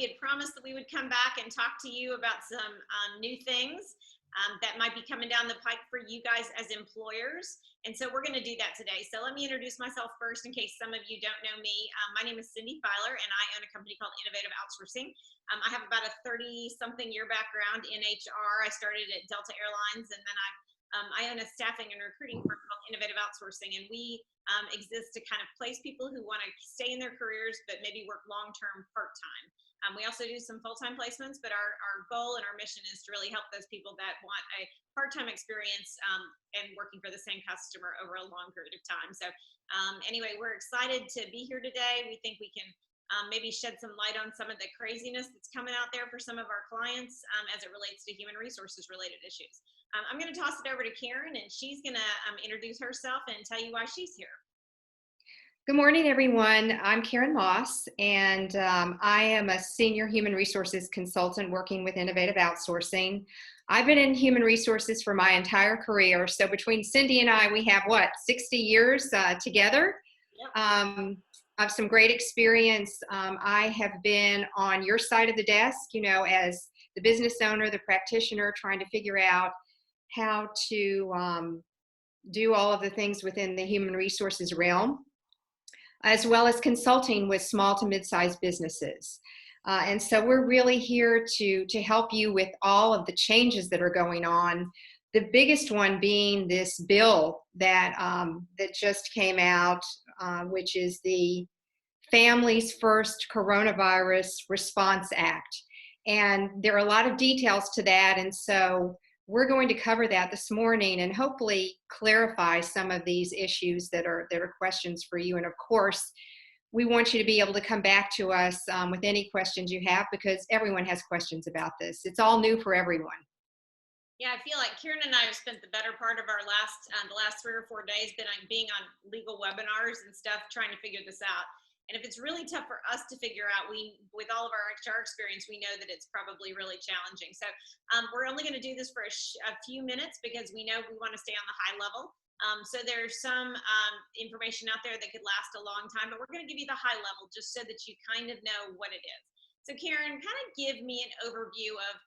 we had promised that we would come back and talk to you about some new things that might be coming down the pike for you guys as employers. And so we're going to do that today. So let me introduce myself first in case some of you don't know me. My name is Cindy Filer, and I own a company called Innovative Outsourcing. I have about a 30-something year background in HR. I started at Delta Airlines, and then I own a staffing and recruiting firm called Innovative Outsourcing, and we exist to kind of place people who want to stay in their careers but maybe work long-term part-time. We also do some full-time placements, but our goal and our mission is to really help those people that want a part-time experience and working for the same customer over a long period of time. So anyway, we're excited to be here today. We think we can maybe shed some light on some of the craziness that's coming out there for some of our clients as it relates to human resources related issues. I'm going to toss it over to Karen, and she's going to introduce herself and tell you why she's here. Good morning, everyone. I'm Karen Moss, and I am a senior human resources consultant working with Innovative Outsourcing. I've been in human resources for my entire career. So between Cindy and I, we have 60 years together. Yep. I have some great experience. I have been on your side of the desk, as the business owner, the practitioner, trying to figure out how to do all of the things within the human resources realm, as well as consulting with small to mid-sized businesses. And so we're really here to help you with all of the changes that are going on. The biggest one being this bill that just came out, which is the Families First Coronavirus Response Act. And there are a lot of details to that, and so we're going to cover that this morning and hopefully clarify some of these issues that are questions for you. And of course, we want you to be able to come back to us with any questions you have, because everyone has questions about this. It's all new for everyone. Yeah, I feel like Karen and I have spent the better part of our the last 3 or 4 days being on legal webinars and stuff, trying to figure this out. And if it's really tough for us to figure out, with all of our HR experience, we know that it's probably really challenging. So we're only going to do this for a few minutes because we know we want to stay on the high level. So there's some information out there that could last a long time, but we're going to give you the high level just so that you kind of know what it is. So Karen, kind of give me an overview of,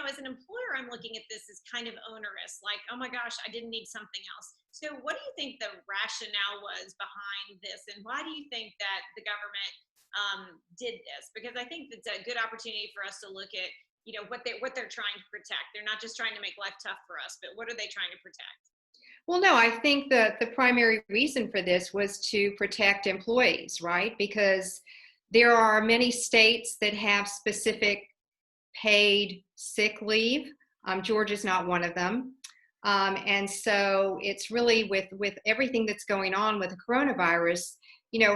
as an employer, I'm looking at this as kind of onerous, like, oh my gosh, I didn't need something else. So what do you think the rationale was behind this, and why do you think that the government did this? Because I think it's a good opportunity for us to look at, what they're trying to protect. They're not just trying to make life tough for us, but what are they trying to protect? Well, no, I think that the primary reason for this was to protect employees, right? Because there are many states that have specific paid sick leave. Georgia's not one of them. And so it's really with everything that's going on with the coronavirus,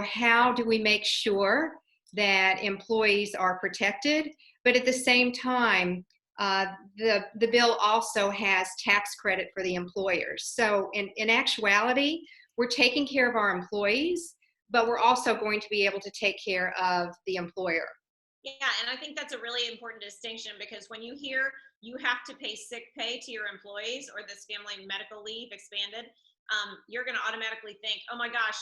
how do we make sure that employees are protected? But at the same time, the bill also has tax credit for the employers. So in actuality, we're taking care of our employees, but we're also going to be able to take care of the employer. Yeah, and I think that's a really important distinction, because when you hear you have to pay sick pay to your employees or this family medical leave expanded, you're going to automatically think, oh my gosh,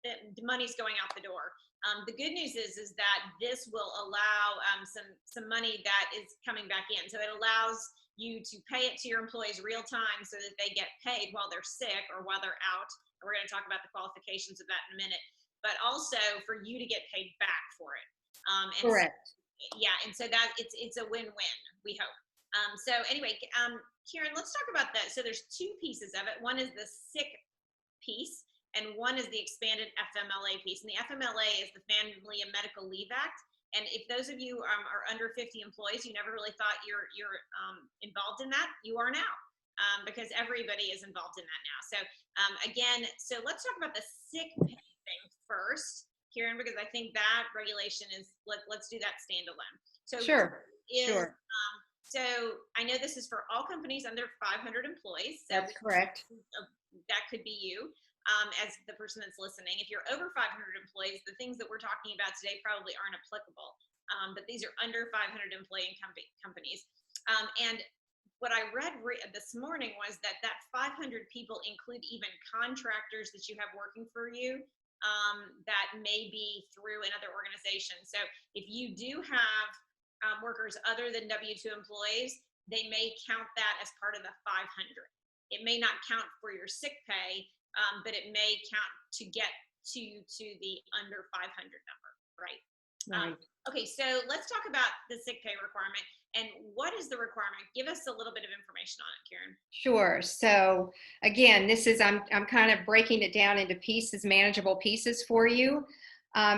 the money's going out the door. The good news is that this will allow some money that is coming back in. So it allows you to pay it to your employees real time so that they get paid while they're sick or while they're out. And we're going to talk about the qualifications of that in a minute, but also for you to get paid back for it. Correct. And so that it's a win-win, we hope. So anyway, Karen, let's talk about that. So there's two pieces of it. One is the sick piece, and one is the expanded FMLA piece. And the FMLA is the Family and Medical Leave Act. And if those of you are under 50 employees, you never really thought you're involved in that, you are now, because everybody is involved in that now. So so let's talk about the sick pay thing first, Karen, because I think that regulation is, let's do that standalone. So Sure. So I know this is for all companies under 500 employees. So that's correct. That could be you as the person that's listening. If you're over 500 employees, the things that we're talking about today probably aren't applicable. But these are under 500 employee companies. And what I read this morning was that 500 people include even contractors that you have working for you that may be through another organization. So if you do have workers other than W-2 employees, they may count that as part of the 500. It may not count for your sick pay, but it may count to get to the under 500 number, right? Right. Okay, so let's talk about the sick pay requirement. And what is the requirement? Give us a little bit of information on it, Karen. Sure. So again, this is I'm kind of breaking it down into pieces, manageable pieces for you.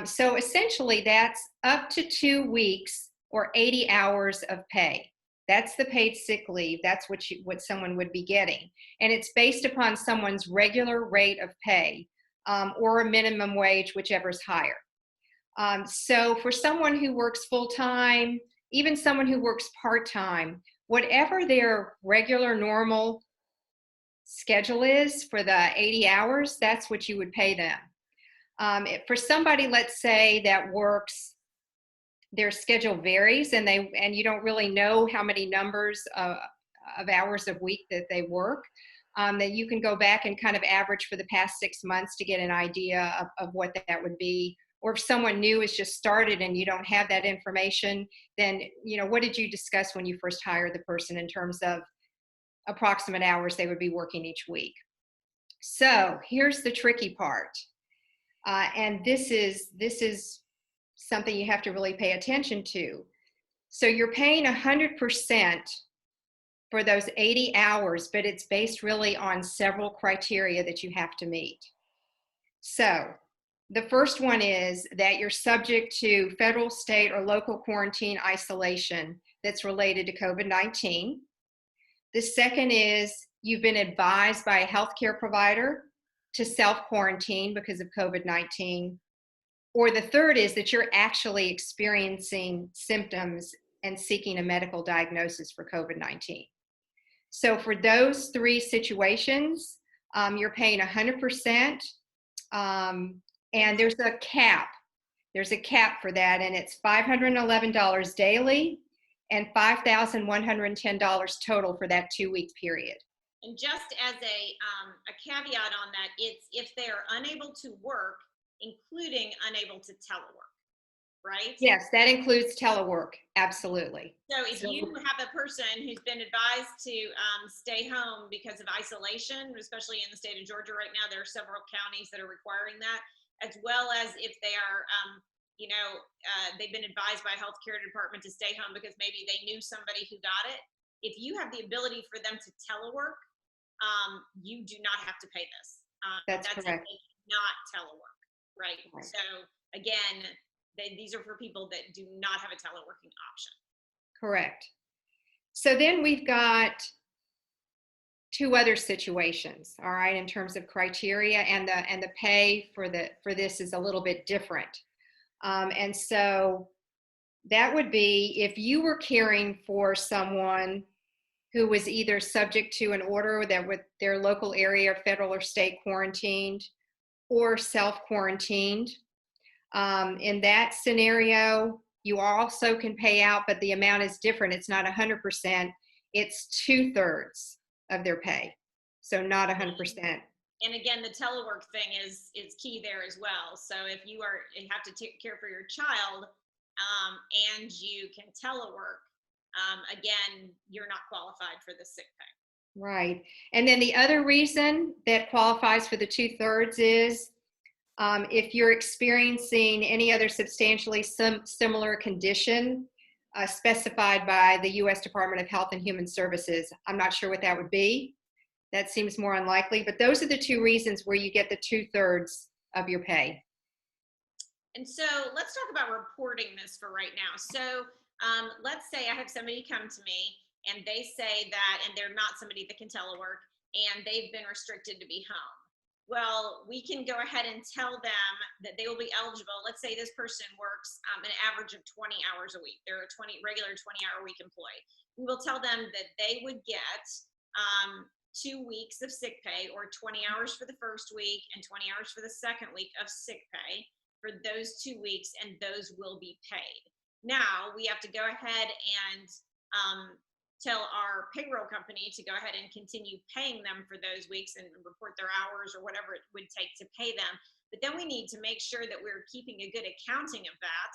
So essentially, that's up to 2 weeks or 80 hours of pay. That's the paid sick leave. That's what someone would be getting, and it's based upon someone's regular rate of pay or a minimum wage, whichever's higher. So for someone who works full time, even someone who works part time, whatever their regular normal schedule is for the 80 hours, that's what you would pay them. For somebody, let's say, that works, their schedule varies and you don't really know how many numbers of hours a week that they work, that you can go back and kind of average for the past 6 months to get an idea of what that would be. Or if someone new has just started and you don't have that information, then, what did you discuss when you first hired the person in terms of approximate hours they would be working each week? So here's the tricky part. And this is something you have to really pay attention to. So you're paying 100% for those 80 hours, but it's based really on several criteria that you have to meet. So the first one is that you're subject to federal, state, or local quarantine isolation that's related to COVID-19. The second is you've been advised by a healthcare provider to self-quarantine because of COVID-19. Or the third is that you're actually experiencing symptoms and seeking a medical diagnosis for COVID-19. So for those three situations, you're paying 100%. And there's a cap. There's a cap for that, and it's $511 daily and $5,110 total for that 2-week period. And just as a caveat on that, it's if they are unable to work, including unable to telework, right? Yes, that includes telework, absolutely. So if you have a person who's been advised to stay home because of isolation, especially in the state of Georgia right now, there are several counties that are requiring that, as well as if they are, they've been advised by a healthcare department to stay home because maybe they knew somebody who got it. If you have the ability for them to telework, you do not have to pay this. That's correct. Not telework, right? So again, these are for people that do not have a teleworking option. Correct. So then we've got two other situations, all right, in terms of criteria, and the pay for this is a little bit different. And so that would be if you were caring for someone who was either subject to an order that with their local area, federal or state quarantined, or self-quarantined. In that scenario, you also can pay out, but the amount is different. It's not 100%. It's 2/3 of their pay. So not 100%. And again, the telework thing is key there as well. So if you have to take care for your child and you can telework, again, you're not qualified for the sick pay. Right. And then the other reason that qualifies for the 2/3 is if you're experiencing any other substantially similar condition specified by the U.S. Department of Health and Human Services. I'm not sure what that would be. That seems more unlikely, but those are the two reasons where you get the 2/3 of your pay. And so let's talk about reporting this for right now. So let's say I have somebody come to me and they say that, and they're not somebody that can telework, and they've been restricted to be home. Well, we can go ahead and tell them that they will be eligible. Let's say this person works an average of 20 hours a week. They're a regular 20-hour-a-week employee. We will tell them that they would get 2 weeks of sick pay, or 20 hours for the first week and 20 hours for the second week of sick pay for those 2 weeks, and those will be paid. Now, we have to go ahead and tell our payroll company to go ahead and continue paying them for those weeks and report their hours or whatever it would take to pay them. But then we need to make sure that we're keeping a good accounting of that,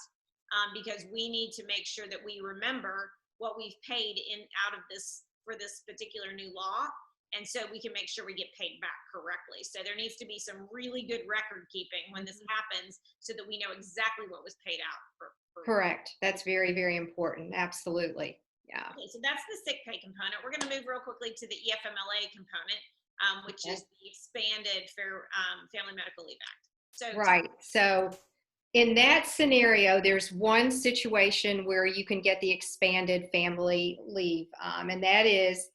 because we need to make sure that we remember what we've paid in out of this for this particular new law. And so we can make sure we get paid back correctly. So there needs to be some really good record keeping when this happens so that we know exactly what was paid out for. Correct. That's very, very important. Absolutely. Yeah. Okay, so that's the sick pay component. We're going to move real quickly to the EFMLA component, which Okay. is the expanded Family Medical Leave Act. So Right. So in that scenario, there's one situation where you can get the expanded family leave, and that is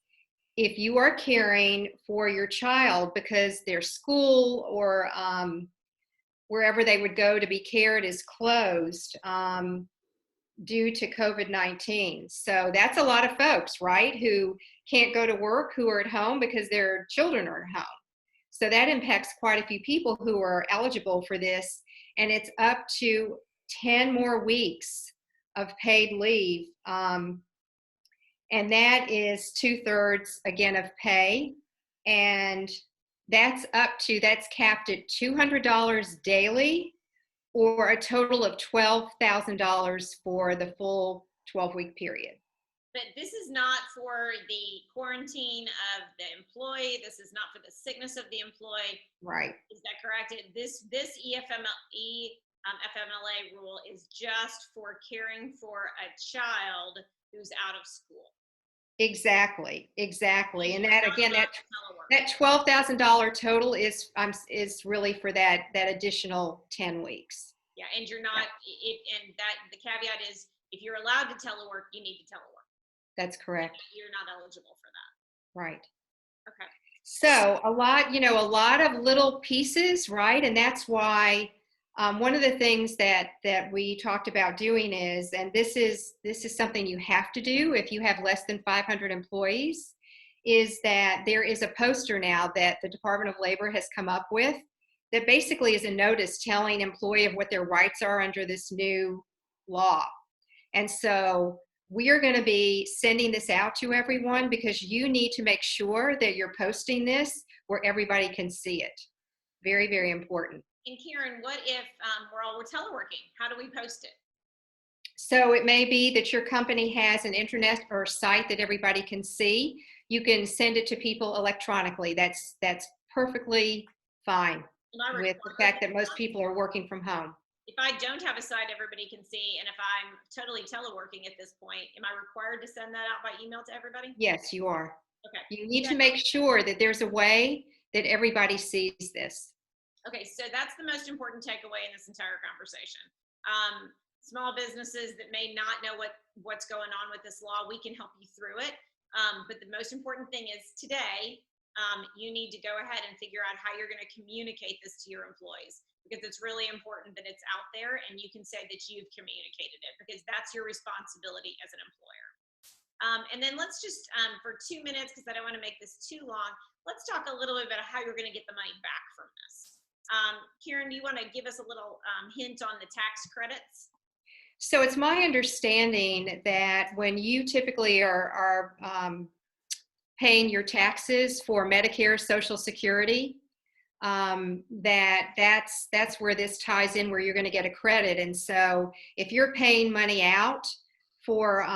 if you are caring for your child because their school or wherever they would go to be cared is closed due to COVID-19. So that's a lot of folks, right, who can't go to work, who are at home because their children are at home. So that impacts quite a few people who are eligible for this, and it's up to 10 more weeks of paid leave. And that is 2/3 again of pay. And that's capped at $200 daily or a total of $12,000 for the full 12-week period. but this is not for the quarantine of the employee. This is not for the sickness of the employee. Right. Is that correct? This FMLA rule is just for caring for a child who's out of school. Exactly. And You're that not again, allowed to telework. that $12,000 total is really for that additional 10 weeks. Yeah, and you're not. And that the caveat is, if you're allowed to telework, you need to telework. That's correct. You're not eligible for that. Right. Okay. So a lot of little pieces, right? And that's why one of the things that we talked about doing is, and this is something you have to do if you have less than 500 employees, is that there is a poster now that the Department of Labor has come up with that basically is a notice telling employee of what their rights are under this new law. And so we are going to be sending this out to everyone because you need to make sure that you're posting this where everybody can see it. Very, very important. And Karen, what if we're teleworking? How do we post it? So it may be that your company has an internet or site that everybody can see. You can send it to people electronically. That's perfectly fine with the fact that most people are working from home. If I don't have a site everybody can see, and if I'm totally teleworking at this point, am I required to send that out by email to everybody? Yes, you are. Okay. You need to make sure that there's a way that everybody sees this. Okay, so that's the most important takeaway in this entire conversation. Small businesses that may not know what's going on with this law, we can help you through it. But the most important thing is today, you need to go ahead and figure out how you're going to communicate this to your employees, because it's really important that it's out there and you can say that you've communicated it, because that's your responsibility as an employer. And then let's just, for 2 minutes, because I don't want to make this too long, let's talk a little bit about how you're going to get the money back from this. Karen, do you want to give us a little hint on the tax credits? So it's my understanding that when you typically are paying your taxes for Medicare, Social Security, that's where this ties in, where you're going to get a credit. And so if you're paying money out for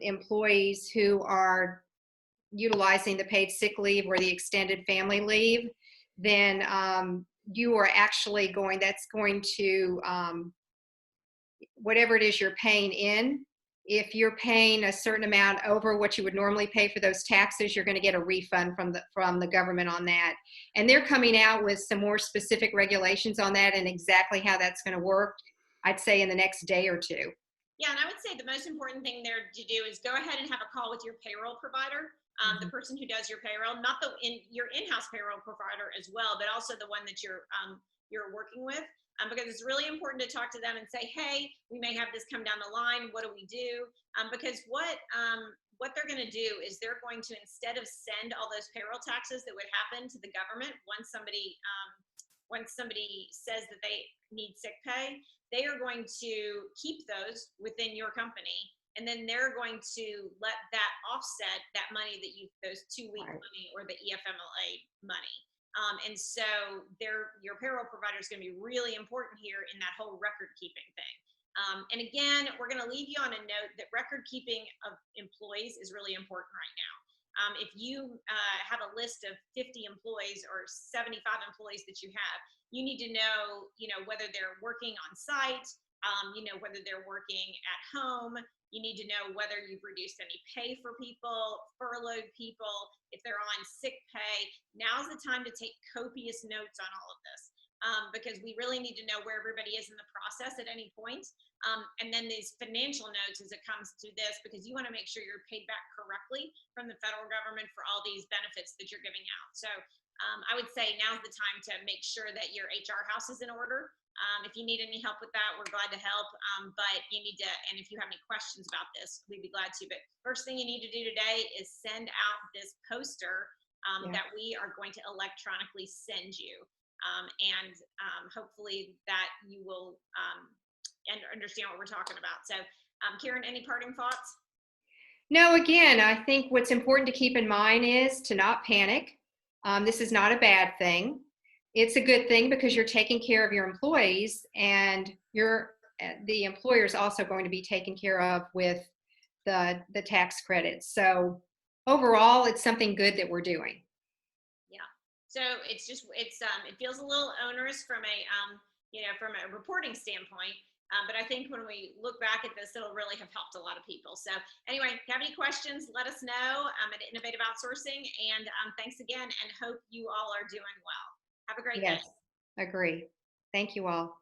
employees who are utilizing the paid sick leave or the extended family leave, then you are actually that's going to whatever it is you're paying in. If you're paying a certain amount over what you would normally pay for those taxes, you're going to get a refund from the government on that. And they're coming out with some more specific regulations on that and exactly how that's going to work, I'd say in the next day or two. Yeah, and I would say the most important thing there to do is go ahead and have a call with your payroll provider, the person who does your payroll, not your in-house payroll provider as well, but also the one that you're working with. Because it's really important to talk to them and say, hey, we may have this come down the line. What do we do? Because what they're going to do is they're going to, instead of send all those payroll taxes that would happen to the government once somebody says that they need sick pay, they are going to keep those within your company. And then they're going to let that offset that money that those 2-week money or the EFMLA money. And so your payroll provider is going to be really important here in that whole record keeping thing. And again, we're going to leave you on a note that record keeping of employees is really important right now. If you have a list of 50 employees or 75 employees that you have, you need to know, whether they're working on site, whether they're working at home. You need to know whether you've reduced any pay for people, furloughed people, if they're on sick pay. Now's the time to take copious notes on all of this, because we really need to know where everybody is in the process at any point. And then these financial notes as it comes to this, because you want to make sure you're paid back correctly from the federal government for all these benefits that you're giving out. So I would say now's the time to make sure that your HR house is in order. If you need any help with that, we're glad to help. But you need to, and if you have any questions about this, we'd be glad to. But first thing you need to do today is send out this poster that we are going to electronically send you. And hopefully that you will and understand what we're talking about. So Karen, any parting thoughts? No, again, I think what's important to keep in mind is to not panic. This is not a bad thing. It's a good thing because you're taking care of your employees, and the employer is also going to be taken care of with the tax credits. So overall, it's something good that we're doing. Yeah. So it feels a little onerous from a reporting standpoint. But I think when we look back at this, it'll really have helped a lot of people. So anyway, if you have any questions, let us know at Innovative Outsourcing. And thanks again, and hope you all are doing well. Have a great day. Yes, agree. Thank you all.